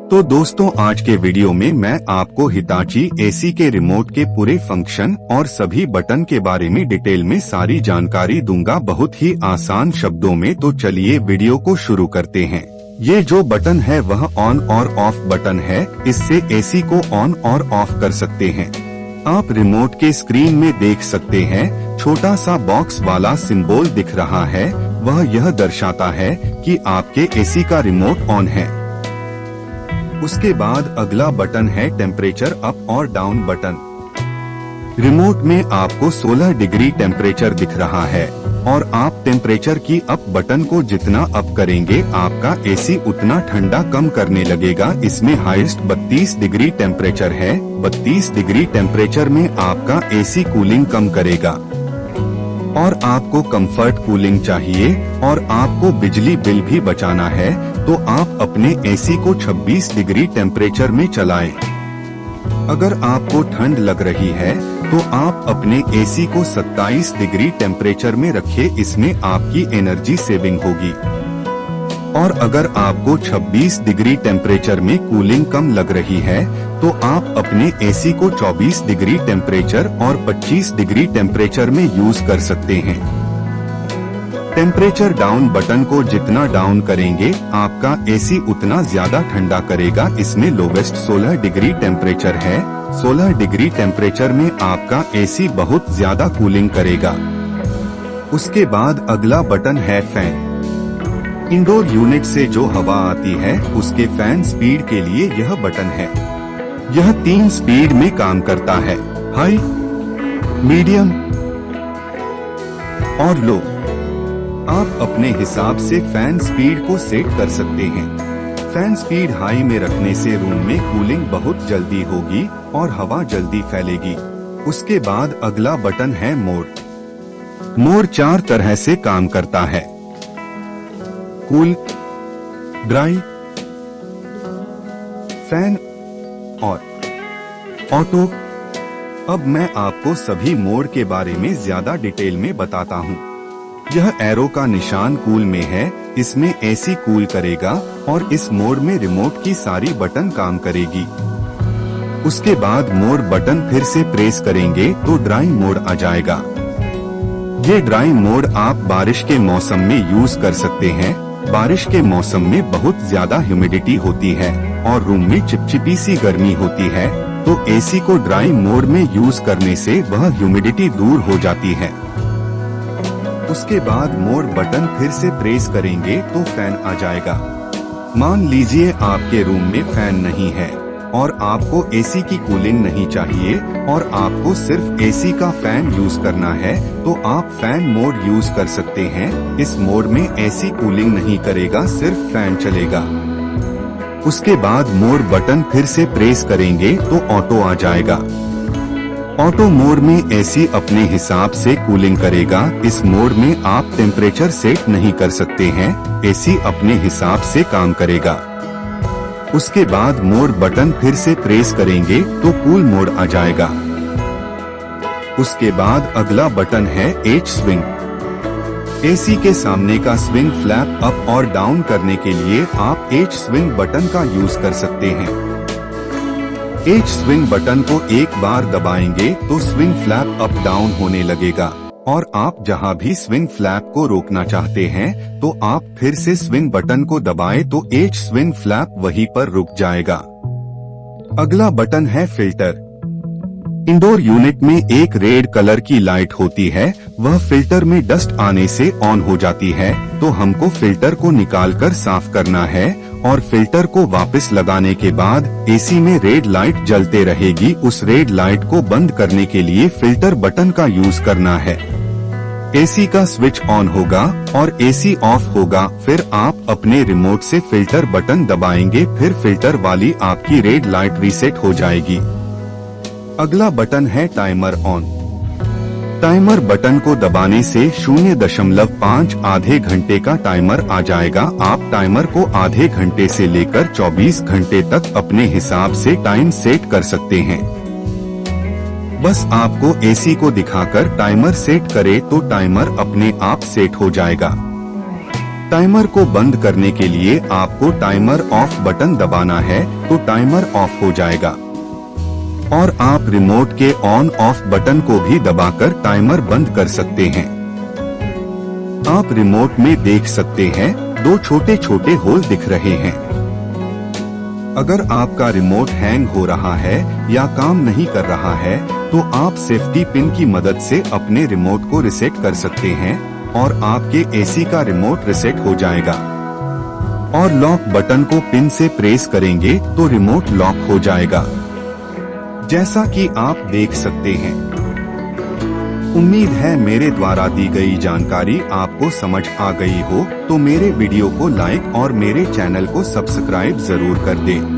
तो दोस्तों, आज के वीडियो में मैं आपको हिताची एसी के रिमोट के पूरे फंक्शन और सभी बटन के बारे में डिटेल में सारी जानकारी दूंगा, बहुत ही आसान शब्दों में। तो चलिए वीडियो को शुरू करते हैं। ये जो बटन है वह ऑन और ऑफ बटन है। इससे एसी को ऑन और ऑफ कर सकते हैं। आप रिमोट के स्क्रीन में देख सकते हैं, छोटा सा बॉक्स वाला सिंबल दिख रहा है। वह यह दर्शाता है कि आपके एसी का रिमोट ऑन है। उसके बाद अगला बटन है टेम्परेचर अप और डाउन बटन। रिमोट में आपको 16 डिग्री टेम्परेचर दिख रहा है और आप टेम्परेचर की अप बटन को जितना अप करेंगे आपका एसी उतना ठंडा कम करने लगेगा। इसमें हाईएस्ट 32 डिग्री टेम्परेचर है। 32 डिग्री टेम्परेचर में आपका एसी कूलिंग कम करेगा। और आपको कंफर्ट कूलिंग चाहिए और आपको बिजली बिल भी बचाना है, तो आप अपने एसी को 26 डिग्री टेम्परेचर में चलाएं। अगर आपको ठंड लग रही है तो आप अपने एसी को 27 डिग्री टेम्परेचर में रखें। इसमें आपकी एनर्जी सेविंग होगी। और अगर आपको 26 डिग्री टेम्परेचर में कूलिंग कम लग रही है तो आप अपने एसी को 24 डिग्री टेम्परेचर और 25 डिग्री टेम्परेचर में यूज कर सकते हैं। टेम्परेचर डाउन बटन को जितना डाउन करेंगे आपका एसी उतना ज्यादा ठंडा करेगा। इसमें लोवेस्ट 16 डिग्री टेम्परेचर है। 16 डिग्री टेम्परेचर में आपका एसी बहुत ज्यादा कूलिंग करेगा। उसके बाद अगला बटन है फैन। इंडोर यूनिट से जो हवा आती है उसके फैन स्पीड के लिए यह बटन है। यह 3 स्पीड में काम करता है, हाई, मीडियम और लो। आप अपने हिसाब से फैन स्पीड को सेट कर सकते हैं। फैन स्पीड हाई में रखने से रूम में कूलिंग बहुत जल्दी होगी और हवा जल्दी फैलेगी। उसके बाद अगला बटन है मोड। मोड 4 तरह से काम करता है, कूल, ड्राई, फैन और ऑटो। अब मैं आपको सभी मोड के बारे में ज्यादा डिटेल में बताता हूँ। यह एरो का निशान कूल में है। इसमें एसी कूल करेगा और इस मोड में रिमोट की सारी बटन काम करेगी। उसके बाद मोड बटन फिर से प्रेस करेंगे तो ड्राई मोड आ जाएगा। ये ड्राई मोड आप बारिश के मौसम में यूज कर सकते हैं। बारिश के मौसम में बहुत ज्यादा ह्यूमिडिटी होती है और रूम में चिपचिपी सी गर्मी होती है, तो एसी को ड्राई मोड में यूज करने से वह ह्यूमिडिटी दूर हो जाती है। उसके बाद मोड बटन फिर से प्रेस करेंगे तो फैन आ जाएगा। मान लीजिए आपके रूम में फैन नहीं है और आपको एसी की कूलिंग नहीं चाहिए और आपको सिर्फ एसी का फैन यूज करना है, तो आप फैन मोड यूज कर सकते हैं। इस मोड में एसी कूलिंग नहीं करेगा, सिर्फ फैन चलेगा। उसके बाद मोड बटन फिर से प्रेस करेंगे तो ऑटो आ जाएगा। ऑटो मोड में एसी अपने हिसाब से कूलिंग करेगा। इस मोड में आप टेम्परेचर सेट नहीं कर सकते हैं, एसी अपने हिसाब से काम करेगा। उसके बाद मोड बटन फिर से प्रेस करेंगे तो कूल मोड आ जाएगा। उसके बाद अगला बटन है एज स्विंग। एसी के सामने का स्विंग फ्लैप अप और डाउन करने के लिए आप एज स्विंग बटन का यूज कर सकते हैं। एज स्विंग बटन को एक बार दबाएंगे तो स्विंग फ्लैप अप डाउन होने लगेगा और आप जहां भी स्विंग फ्लैप को रोकना चाहते हैं तो आप फिर से स्विंग बटन को दबाएं तो एज स्विंग फ्लैप वहीं पर रुक जाएगा। अगला बटन है फिल्टर। इंडोर यूनिट में एक रेड कलर की लाइट होती है। वह फिल्टर में डस्ट आने से ऑन हो जाती है, तो हमको फिल्टर को निकालकर साफ करना है और फिल्टर को वापस लगाने के बाद एसी में रेड लाइट जलते रहेगी। उस रेड लाइट को बंद करने के लिए फिल्टर बटन का यूज करना है। एसी का स्विच ऑन होगा और एसी ऑफ होगा। फिर आप अपने रिमोट से फिल्टर बटन दबाएंगे, फिर फिल्टर वाली आपकी रेड लाइट रीसेट हो जाएगी। अगला बटन है टाइमर ऑन। टाइमर बटन को दबाने से 0.5 आधे घंटे का टाइमर आ जाएगा। आप टाइमर को आधे घंटे से लेकर 24 घंटे तक अपने हिसाब से टाइम सेट कर सकते हैं। बस आपको एसी को दिखाकर टाइमर सेट करे तो टाइमर अपने आप सेट हो जाएगा। टाइमर को बंद करने के लिए आपको टाइमर ऑफ बटन दबाना है तो टाइमर ऑफ हो जाएगा और आप रिमोट के ऑन ऑफ बटन को भी दबाकर टाइमर बंद कर सकते हैं। आप रिमोट में देख सकते हैं 2 छोटे छोटे होल दिख रहे हैं। अगर आपका रिमोट हैंग हो रहा है या काम नहीं कर रहा है तो आप सेफ्टी पिन की मदद से अपने रिमोट को रिसेट कर सकते हैं और आपके एसी का रिमोट रिसेट हो जाएगा। और लॉक बटन को पिन से प्रेस करेंगे तो रिमोट लॉक हो जाएगा, जैसा कि आप देख सकते हैं। उम्मीद है मेरे द्वारा दी गई जानकारी आपको समझ आ गई हो, तो मेरे वीडियो को लाइक और मेरे चैनल को सब्सक्राइब जरूर कर दें।